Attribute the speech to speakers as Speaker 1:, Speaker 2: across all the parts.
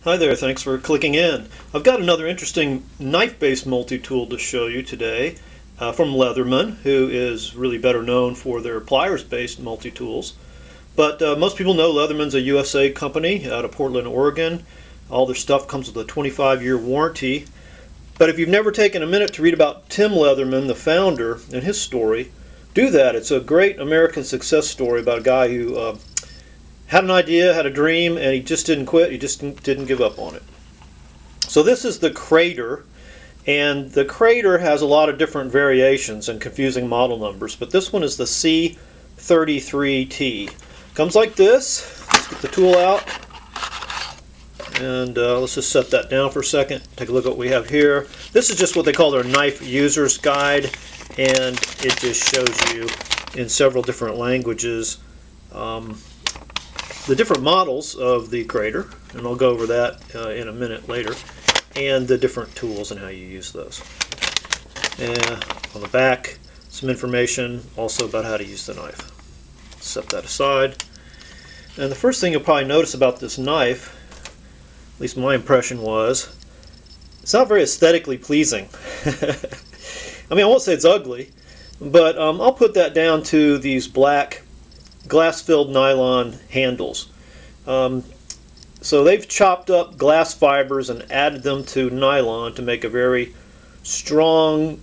Speaker 1: Hi there, thanks for clicking in. I've got another interesting knife-based multi-tool to show you today from Leatherman, who is really better known for their pliers-based multi-tools. But most people know Leatherman's a USA company out of Portland, Oregon. All their stuff comes with a 25-year warranty. But if you've never taken a minute to read about Tim Leatherman, the founder, and his story, do that. It's a great American success story about a guy who had an idea, had a dream, and he just didn't quit. He just didn't give up on it. So this is the Crater, and the Crater has a lot of different variations and confusing model numbers, but this one is the C33t. Comes like this. Let's get the tool out, and let's just set that down for a second. Take a look at what we have here. This is just what they call their knife user's guide, and it just shows you in several different languages the different models of the Crater, and I'll go over that in a minute later, and the different tools and how you use those. And on the back, some information also about how to use the knife. Set that aside. And the first thing you'll probably notice about this knife, at least my impression was, it's not very aesthetically pleasing. I mean, I won't say it's ugly, but I'll put that down to these black glass-filled nylon handles. So they've chopped up glass fibers and added them to nylon to make a very strong,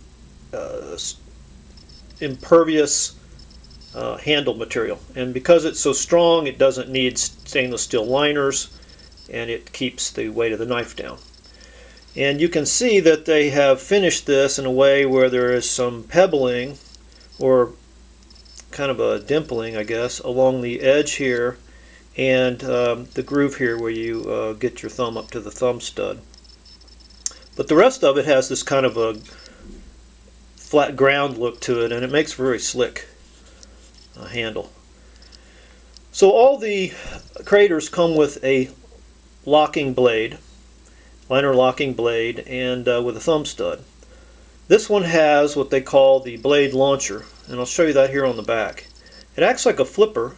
Speaker 1: impervious handle material. And because it's so strong, it doesn't need stainless steel liners, and it keeps the weight of the knife down. And you can see that they have finished this in a way where there is some pebbling, or kind of a dimpling, I guess, along the edge here, and the groove here where you get your thumb up to the thumb stud. But the rest of it has this kind of a flat ground look to it, and it makes a very slick handle. So all the Craters come with a locking blade, liner locking blade, and with a thumb stud. This one has what they call the blade launcher, and I'll show you that here on the back. It acts like a flipper,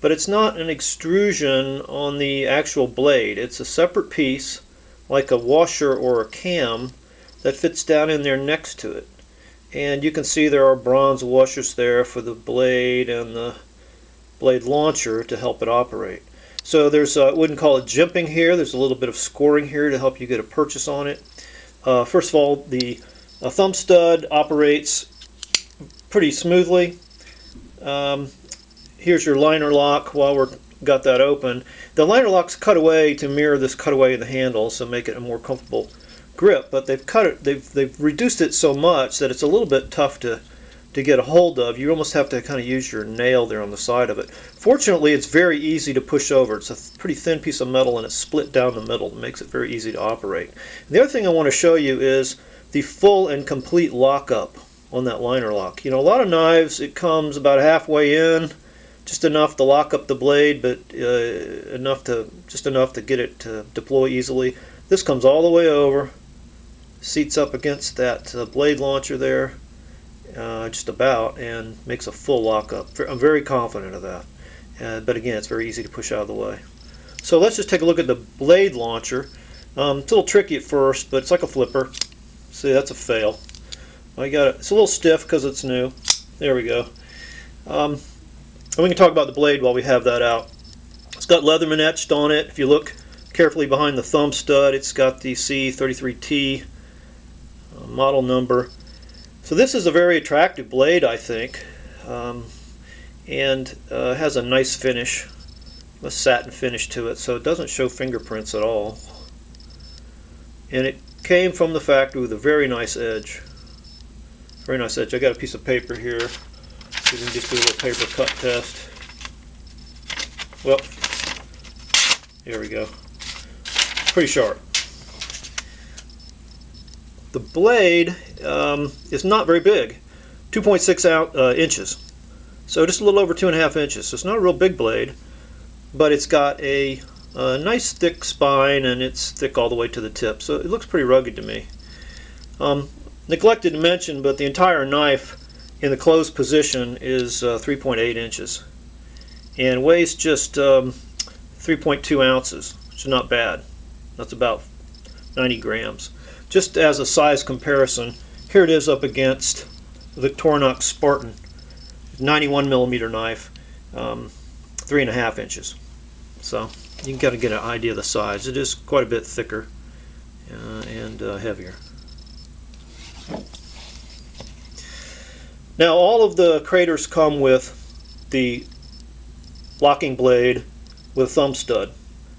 Speaker 1: but it's not an extrusion on the actual blade. It's a separate piece, like a washer or a cam, that fits down in there next to it. And you can see there are bronze washers there for the blade and the blade launcher to help it operate. So there's, I wouldn't call it jimping here, there's a little bit of scoring here to help you get a purchase on it. First of all, the thumb stud operates pretty smoothly. Here's your liner lock. While we've got that open, the liner lock's cut away to mirror this cutaway in the handle, so make it a more comfortable grip. But they've reduced it so much that it's a little bit tough to get a hold of. You almost have to kind of use your nail there on the side of it. Fortunately, it's very easy to push over. It's a pretty thin piece of metal, and it's split down the middle. It makes it very easy to operate. And the other thing I want to show you is the full and complete lockup on that liner lock. You know, a lot of knives, it comes about halfway in, just enough to lock up the blade, but just enough to get it to deploy easily. This comes all the way over, seats up against that blade launcher there, just about, and makes a full lockup. I'm very confident of that. But again, it's very easy to push out of the way. So let's just take a look at the blade launcher. It's a little tricky at first, but it's like a flipper. See, that's a fail. It's a little stiff because it's new. There we go. And we can talk about the blade while we have that out. It's got Leatherman etched on it. If you look carefully behind the thumb stud, it's got the C33t model number. So this is a very attractive blade, I think, and has a nice finish, a satin finish to it, so it doesn't show fingerprints at all. And it came from the factory with a very nice edge. Very nice edge. I got a piece of paper here, so we can just do a little paper cut test. Well, here we go. Pretty sharp. The blade is not very big, 2.6 inches. So just a little over 2.5 inches. So it's not a real big blade, but it's got a nice thick spine, and it's thick all the way to the tip. So it looks pretty rugged to me. Neglected to mention, but the entire knife in the closed position is 3.8 inches and weighs just 3.2 ounces, which is not bad. That's about 90 grams. Just as a size comparison, here it is up against the Victorinox Spartan 91 millimeter knife, 3.5 inches. So you can kind of get an idea of the size. It is quite a bit thicker and heavier. Now all of the Craters come with the locking blade with a thumb stud.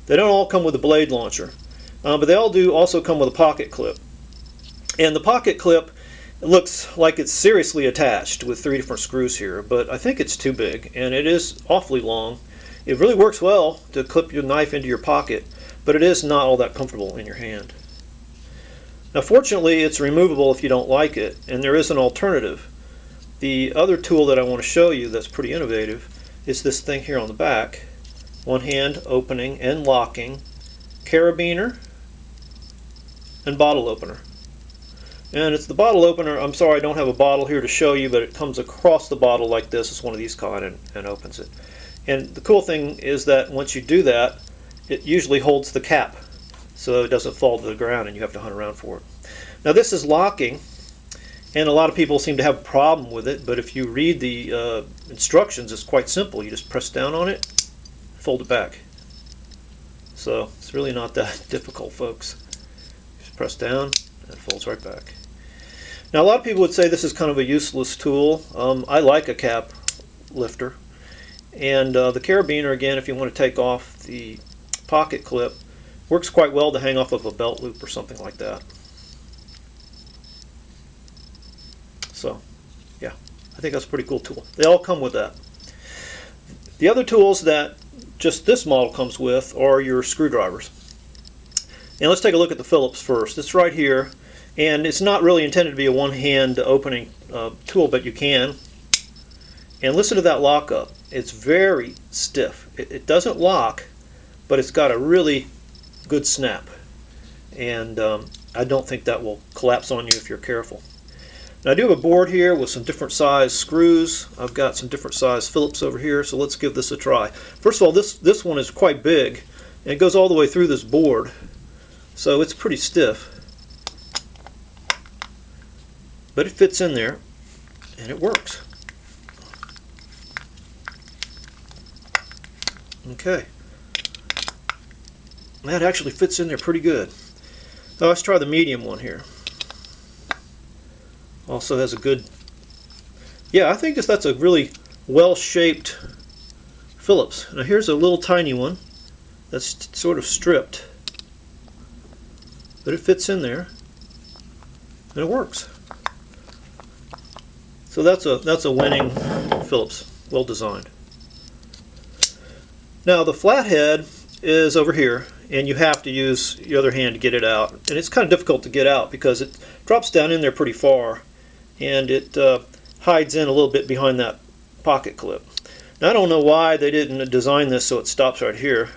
Speaker 1: They don't all come with a blade launcher, but they all do also come with a pocket clip. And the pocket clip looks like it's seriously attached with 3 different screws here, but I think it's too big, and it is awfully long. It really works well to clip your knife into your pocket, but it is not all that comfortable in your hand. Now fortunately it's removable if you don't like it, and there is an alternative. The other tool that I want to show you that's pretty innovative is this thing here on the back. One hand opening and locking, carabiner, and bottle opener. And it's the bottle opener. I'm sorry I don't have a bottle here to show you, but it comes across the bottle like this. It's one of these kind and opens it. And the cool thing is that once you do that, it usually holds the cap so it doesn't fall to the ground and you have to hunt around for it. Now this is locking, and a lot of people seem to have a problem with it, but if you read the instructions, it's quite simple. You just press down on it, fold it back. So it's really not that difficult, folks. Just press down and it folds right back. Now a lot of people would say this is kind of a useless tool. I like a cap lifter. And the carabiner, again, if you want to take off the pocket clip, works quite well to hang off of a belt loop or something like that. So, yeah, I think that's a pretty cool tool. They all come with that. The other tools that just this model comes with are your screwdrivers. And let's take a look at the Phillips first. It's right here, and it's not really intended to be a one-hand opening tool, but you can. And listen to that lockup. It's very stiff. It doesn't lock, but it's got a really good snap. And I don't think that will collapse on you if you're careful. Now I do have a board here with some different size screws. I've got some different size Phillips over here, so let's give this a try. First of all, this one is quite big, and it goes all the way through this board, so it's pretty stiff. But it fits in there, and it works. Okay, that actually fits in there pretty good. Now let's try the medium one here. Also has a good, yeah, I think that's a really well-shaped Phillips. Now here's a little tiny one that's sort of stripped, but it fits in there and it works. So that's a winning Phillips, well designed. Now the flathead is over here, and you have to use your other hand to get it out. And it's kind of difficult to get out because it drops down in there pretty far, and it hides in a little bit behind that pocket clip. Now I don't know why they didn't design this so it stops right here,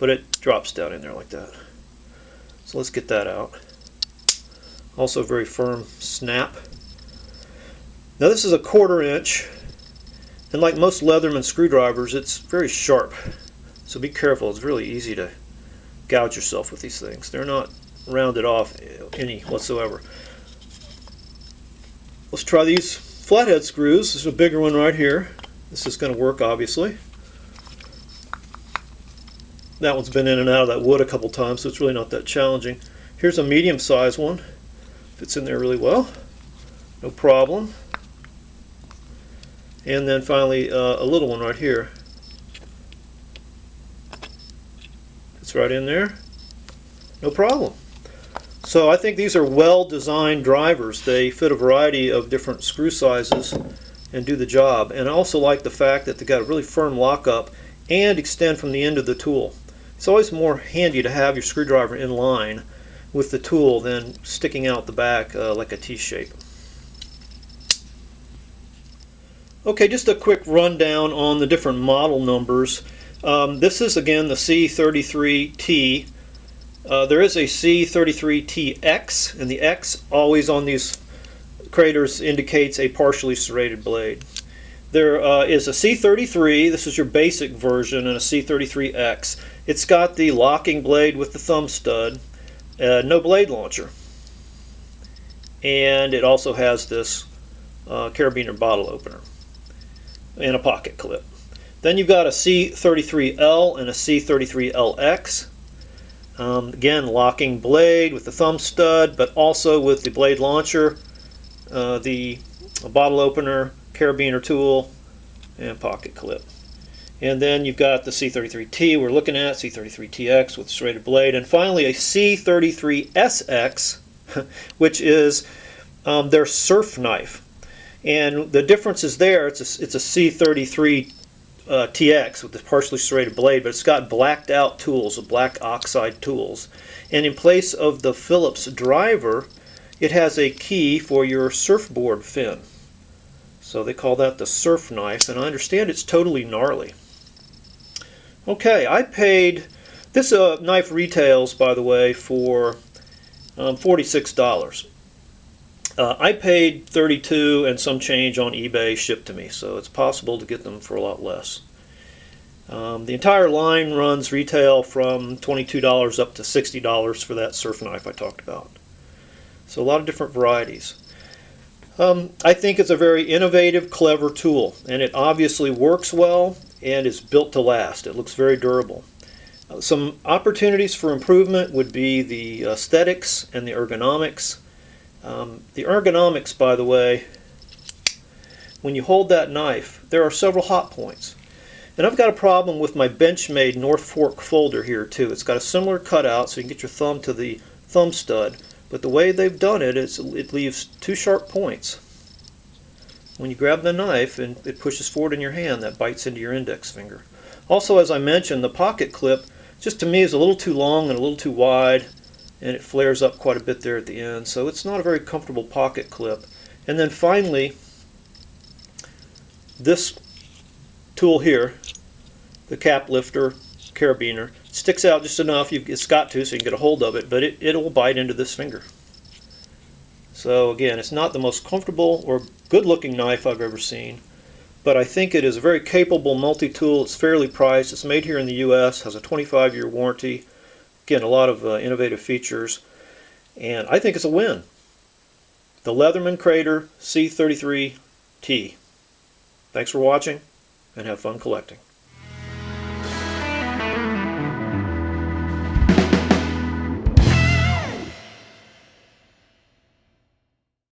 Speaker 1: but it drops down in there like that. So let's get that out. Also very firm snap. Now this is a 1/4 inch. And like most Leatherman screwdrivers, it's very sharp. So be careful. It's really easy to gouge yourself with these things. They're not rounded off any whatsoever. Let's try these flathead screws. There's a bigger one right here. This is going to work, obviously. That one's been in and out of that wood a couple times, so it's really not that challenging. Here's a medium-sized one. Fits in there really well. No problem. And then finally a little one right here. It's right in there. No problem. So I think these are well-designed drivers. They fit a variety of different screw sizes and do the job. And I also like the fact that they've got a really firm lockup and extend from the end of the tool. It's always more handy to have your screwdriver in line with the tool than sticking out the back like a T-shape. Okay, just a quick rundown on the different model numbers. This is again the C33t. There is a C33tX, and the X always on these Craters indicates a partially serrated blade. There is a C33, this is your basic version, and a C33X. It's got the locking blade with the thumb stud, no blade launcher. And it also has this carabiner bottle opener and a pocket clip. Then you've got a C33L and a C33LX. Again, locking blade with the thumb stud, but also with the blade launcher, the bottle opener, carabiner tool, and pocket clip. And then you've got the C33T we're looking at, C33TX with serrated blade, and finally a C33SX, which is their surf knife. And the difference is there, it's a C33 TX with the partially serrated blade, but it's got blacked out tools, black oxide tools. And in place of the Phillips driver, it has a key for your surfboard fin. So they call that the surf knife, and I understand it's totally gnarly. Okay, I paid, this knife retails, by the way, for $46. I paid $32 and some change on eBay shipped to me, so it's possible to get them for a lot less. The entire line runs retail from $22 up to $60 for that surf knife I talked about. So a lot of different varieties. I think it's a very innovative, clever tool, and it obviously works well and is built to last. It looks very durable. Some opportunities for improvement would be the aesthetics and the ergonomics. The ergonomics, by the way, when you hold that knife, there are several hot points. And I've got a problem with my Benchmade North Fork folder here too. It's got a similar cutout so you can get your thumb to the thumb stud, but the way they've done it is it leaves two sharp points. When you grab the knife and it pushes forward in your hand, that bites into your index finger. Also, as I mentioned, the pocket clip just to me is a little too long and a little too wide, and it flares up quite a bit there at the end, so it's not a very comfortable pocket clip. And then finally, this tool here, the cap lifter carabiner, sticks out just enough, it's got to, so you can get a hold of it, but it will bite into this finger. So again, it's not the most comfortable or good looking knife I've ever seen, but I think it is a very capable multi-tool. It's fairly priced. It's made here in the US, has a 25-year warranty. Again, a lot of innovative features, and I think it's a win. The Leatherman Crater C33t. Thanks for watching, and have fun collecting.